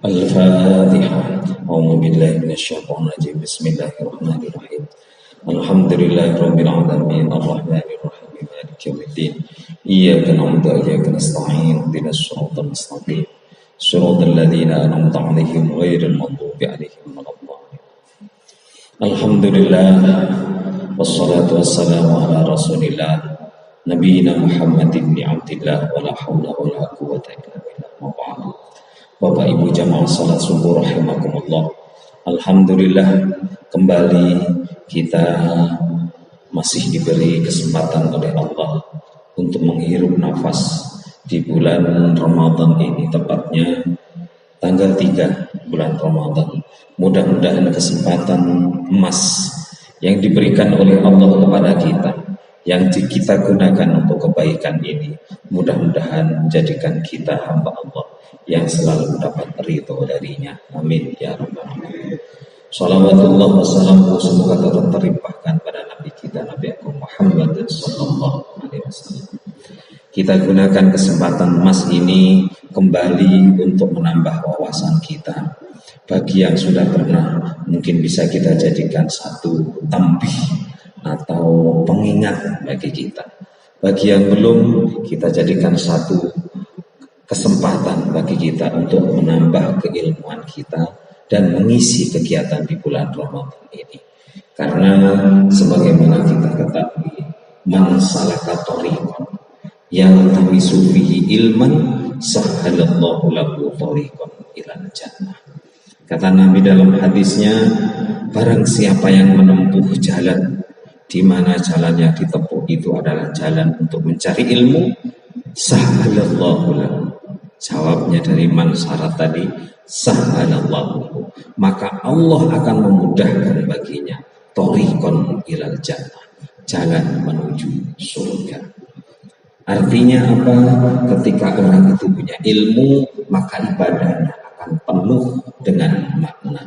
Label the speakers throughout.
Speaker 1: الفاتحة. أعوذ بالله من الشيطان الرجيم. بسم الله الرحمن الرحيم. الحمد لله رب العالمين الرحمن الرحيم مالك يوم الدين. إياك نعبد وإياك نستعين اهدنا الصراط المستقيم صراط الذين أنعمت عليهم غير المغضوب عليهم ولا الضالين. الحمد لله والصلاة والسلام على رسول الله نبينا محمد بن عبد الله ولا حول ولا قوة إلا بالله. Bapak Ibu jamaah salat subuh rahimakumullah. Alhamdulillah kembali kita masih diberi kesempatan oleh Allah untuk menghirup nafas di bulan Ramadan ini, tepatnya tanggal 3 bulan Ramadan. Mudah-mudahan kesempatan emas yang diberikan oleh Allah kepada kita, yang kita gunakan untuk kebaikan ini, mudah-mudahan menjadikan kita hamba Allah yang selalu mendapat ridho darinya. Amin ya rabbal alamin. Salawatullah wassalamu semoga tetap terlimpahkan pada Nabi kita, Nabi Agung Muhammad sallallahu alaihi wasallam. Kita gunakan kesempatan emas ini kembali untuk menambah wawasan kita. Bagi yang sudah pernah, mungkin bisa kita jadikan satu tambih atau pengingat bagi kita. Bagi yang belum, kita jadikan satu kesempatan bagi kita untuk menambah keilmuan kita dan mengisi kegiatan di bulan Ramadan ini. Karena sebagaimana kita ketahui, man salaka thariqan yaltamisu fihi ilman sahhalallahu lahu thariqan ilal jannah. Kata Nabi dalam hadisnya, barang siapa yang menempuh jalan di mana jalan yang ditempuh itu adalah jalan untuk mencari ilmu, sahhalallahu lahu. Jawabnya dari man syarat tadi, sahhalallahu, maka Allah akan memudahkan baginya thariqan ilal jannah, jalan menuju surga. Artinya apa? Ketika orang itu punya ilmu, maka ibadahnya akan penuh dengan makna.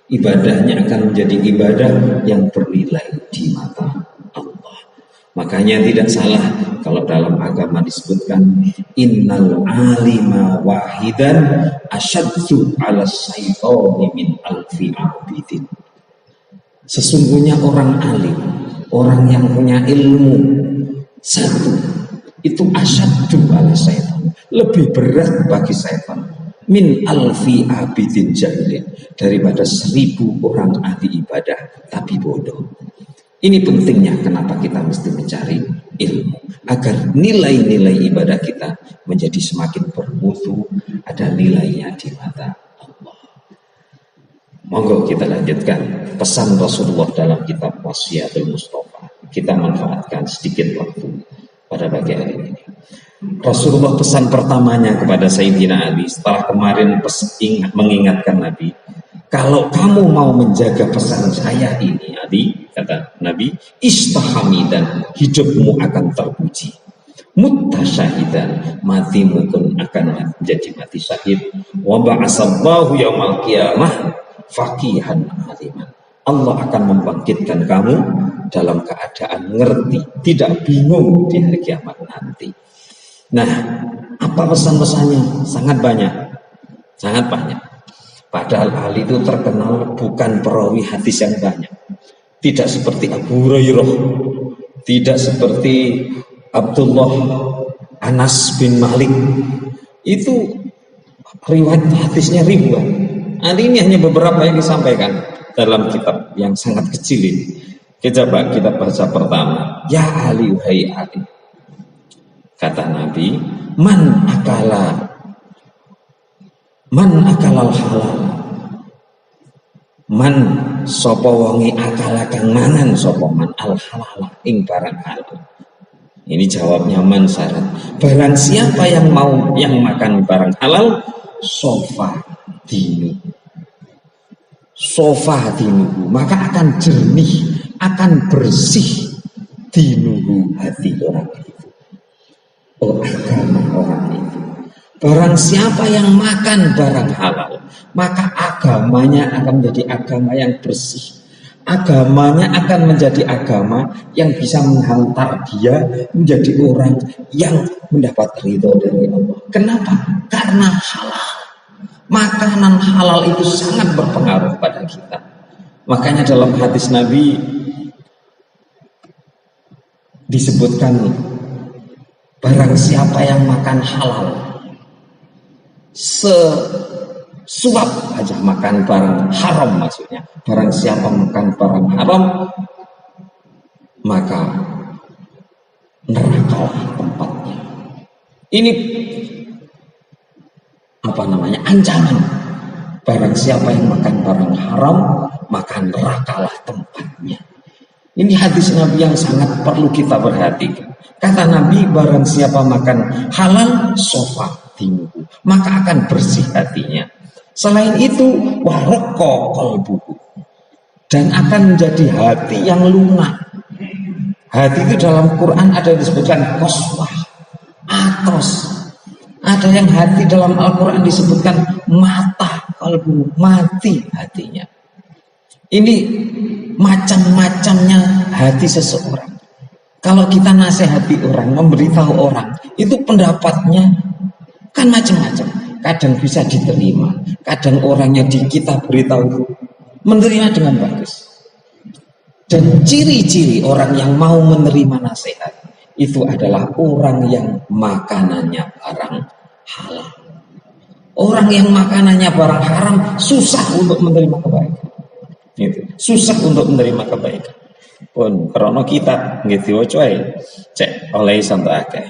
Speaker 1: Ibadahnya akan menjadi ibadah yang bernilai di mata Allah. Makanya tidak salah kalau dalam agama disebutkan innal alima wahidan asyaddu ala syaitani min alfi abidin. Sesungguhnya orang alim, orang yang punya ilmu satu, itu asyaddu ala syaitan, lebih berat bagi syaitan min alfi abidin jahilin, daripada 1000 orang ahli ibadah tapi bodoh. Ini pentingnya kenapa kita mesti mencari ilmu, agar nilai-nilai ibadah kita menjadi semakin bermutu, ada nilainya di mata Allah. Monggo kita lanjutkan pesan Rasulullah dalam kitab Wasiyatul Mustafa. Kita manfaatkan sedikit waktu pada pagi hari ini. Rasulullah pesan pertamanya kepada Sayyidina Ali setelah kemarin mengingatkan Nabi, kalau kamu mau menjaga pesan saya ini Ali, kata Nabi, istahamidan, hidupmu akan terpuji, mutasyahidan, matimu pun akan menjadi mati syahid, wa ba'asallahu yaumal qiyamah faqihan aliman. Allah akan membangkitkan kamu dalam keadaan ngerti, tidak bingung di hari kiamat nanti. Nah, apa pesan-pesannya? Sangat banyak, sangat banyak. Padahal Ali itu terkenal bukan perawi hadis yang banyak. Tidak seperti Abu Hurairah, tidak seperti Abdullah Anas bin Malik. Itu riwayat hadisnya ribuan. Ali ini hanya beberapa yang disampaikan dalam kitab yang sangat kecil ini. Kita baca pertama. Ya Ali, wahai Ali. Kata Nabi, man akalal halal, man sapa wonge akala kang mangan sapa man al halal ing barang halal. Ini jawabnya man syarat. Barang siapa yang mau yang makan barang halal, sofa dinu, maka akan jernih, akan bersih dinuhu hati orang itu, agama orang itu. Barang siapa yang makan barang halal, maka agamanya akan menjadi agama yang bersih. Agamanya akan menjadi agama yang bisa menghantar dia menjadi orang yang mendapat ridho dari Allah. Kenapa? Karena halal. Makanan halal itu sangat berpengaruh pada kita. Makanya dalam hadis Nabi disebutkan, barang siapa yang makan halal sesuap aja makan barang haram, maksudnya barang siapa makan barang haram, maka neraka tempatnya. Ini ancaman. Barang siapa yang makan barang haram, maka nerakalah tempatnya. Ini hadis Nabi yang sangat perlu kita perhatikan. Kata Nabi, barang siapa makan halal, sofa timuhu, maka akan bersih hatinya. Selain itu, warqa qalbuhu, dan akan menjadi hati yang lunak. Hati itu dalam Quran ada yang disebutkan qaswah, atos. Ada yang hati dalam Al-Quran disebutkan mata, kalbu, mati hatinya. Ini macam-macamnya hati seseorang. Kalau kita nasihati orang, memberitahu orang, itu pendapatnya kan macam-macam. Kadang bisa diterima, kadang orangnya kita beritahu menerima dengan bagus. Dan ciri-ciri orang yang mau menerima nasihat itu adalah orang yang makanannya barang halal. Orang yang makanannya barang haram susah untuk menerima kebaikan. Gitu. Susah untuk menerima kebaikan. Pun karena kita gitu coy, cek oleh santai akeh.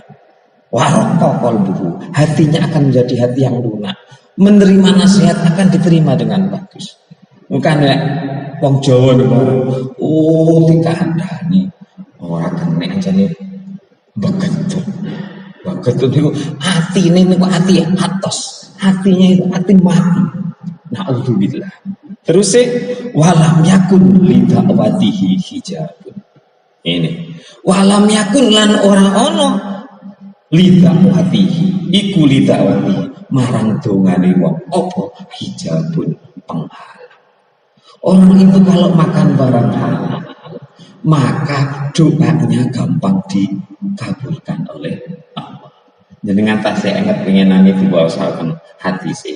Speaker 1: Warqa qalbuhu, hatinya akan menjadi hati yang lunak. Menerima nasihat akan diterima dengan bagus. Bukan ya wong Jawa nih, dikandani ora kene anjane begetut. Begetut niku atine niku ati atos. Hatinya itu hati mati. Nauzubillah. Terus walam yakun lidawatihi hijabun. Ini walam yakun lan ora ono lidawatihi iku lidawatihi marang dongane wong apa hijabun penghalang. Orang itu kalau makan barang halal, maka doanya gampang dikabulkan oleh Allah. Jadi ngantas saya ingat pengen nangis di bawah salkan hadis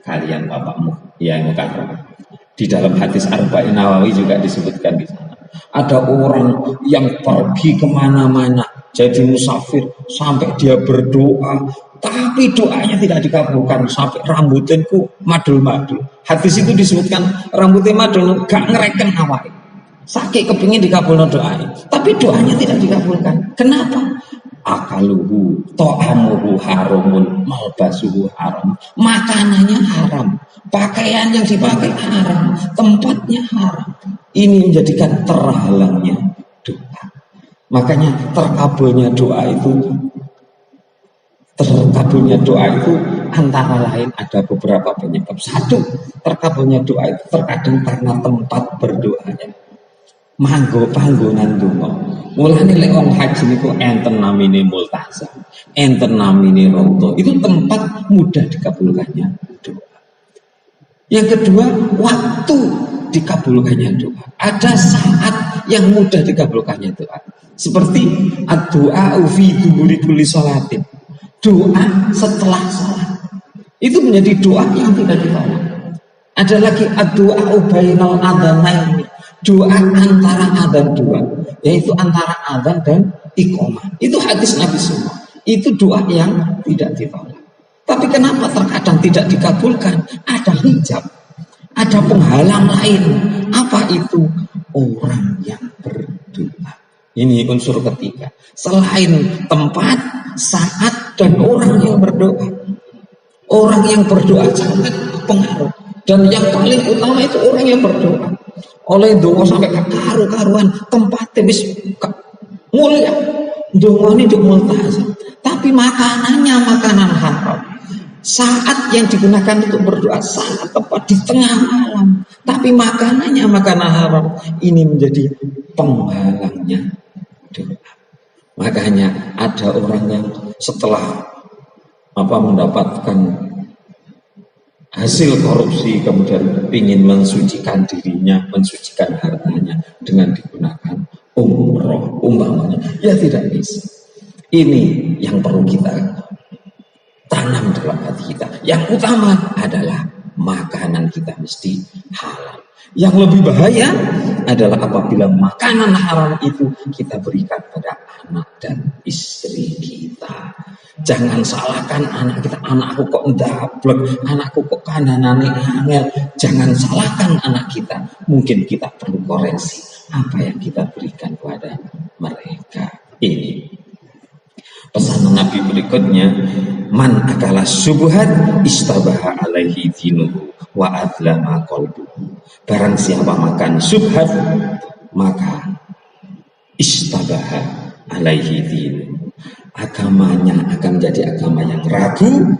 Speaker 1: kalian bapakmu yang mukarram. Di dalam hadis Arba'in Nawawi juga disebutkan di sana. Ada orang yang pergi kemana-mana jadi musafir sampai dia berdoa, tapi doanya tidak dikabulkan sampai rambutinku madul-madul. Hadis itu disebutkan rambutnya madul gak ngereken awake. Sakit kepingin dikabulkan doanya, tapi doanya tidak dikabulkan. Kenapa? Akaluhu to'amuhu haramun malbasuhu haram, makanannya haram, pakaian yang dipakai haram, tempatnya haram. Ini menjadikan terhalangnya doa. Makanya terkabulnya doa itu antara lain ada beberapa penyebab. Satu, terkabulnya doa itu terkadang karena tempat berdoanya. Manggo panggonan donga. Mulane lek wong haji niku enten namine multazam, enten namine raudha. Itu tempat mudah dikabulkannya doa. Yang kedua, waktu dikabulkannya doa. Ada saat yang mudah dikabulkannya doa. Seperti ad-du'a fi duburi kulli sholatin. Doa setelah sholat. Itu menjadi doa yang tidak ditolak. Ada lagi ad-du'a bainal adzanaini. Doa antara adzan dua, yaitu antara adzan dan iqamah. Itu hadis Nabi semua. Itu doa yang tidak ditolak. Tapi kenapa terkadang tidak dikabulkan? Ada hijab, ada penghalang lain. Apa itu? Orang yang berdoa. Ini unsur ketiga. Selain tempat, saat, dan orang yang berdoa. Orang yang berdoa sangat pengaruh. Dan yang paling utama itu orang yang berdoa. Oleh doa sampai karu-karuan tempatnya wis mulia, doa ini di multazam, tapi makanannya makanan haram. Saat yang digunakan untuk berdoa sangat tepat di tengah malam, tapi makanannya makanan haram. Ini menjadi penghalangnya doa. Makanya ada orang yang setelah mendapatkan hasil korupsi kemudian ingin mensucikan dirinya, mensucikan hartanya dengan digunakan umroh umpamanya, ya tidak bisa. Ini yang perlu kita tanam dalam hati kita. Yang utama adalah makanan kita mesti halal. Yang lebih bahaya adalah apabila makanan haram itu kita berikan pada anak dan istri kita. Jangan salahkan anak kita, anakku kok ndablek, anakku kok kandanane angel. Jangan salahkan anak kita. Mungkin kita perlu koreksi apa yang kita berikan kepada mereka. Ini pesan Nabi berikutnya, man akala subuhat istabaha alaihi dinuhu wa adlama qalbuhu. Barang siapa makan subhat, maka istabaha alaihi dinuhu, agamanya akan menjadi agama yang ragu,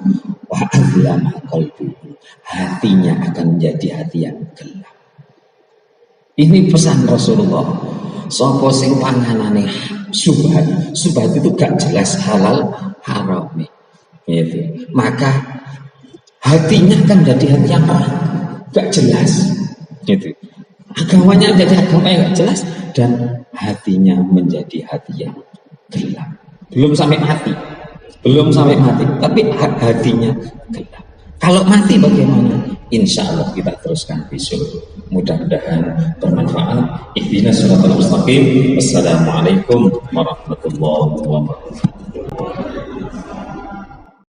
Speaker 1: wa adlama qalbuhu, hatinya akan menjadi hati yang gelap. Ini pesan Rasulullah. Sopo sing panganane subhat itu gak jelas halal haram gitu. Maka hatinya akan jadi hati yang gak jelas gitu. Agamanya jadi agama yang gak jelas dan hatinya menjadi hati yang gelap. Belum sampai mati tapi hatinya gelap. Kalau mati bagaimana? Insya Allah kita teruskan besok. Mudah-mudahan bermanfaat. Ihdinas siratal mustaqim. Wassalamualaikum warahmatullahi wabarakatuh.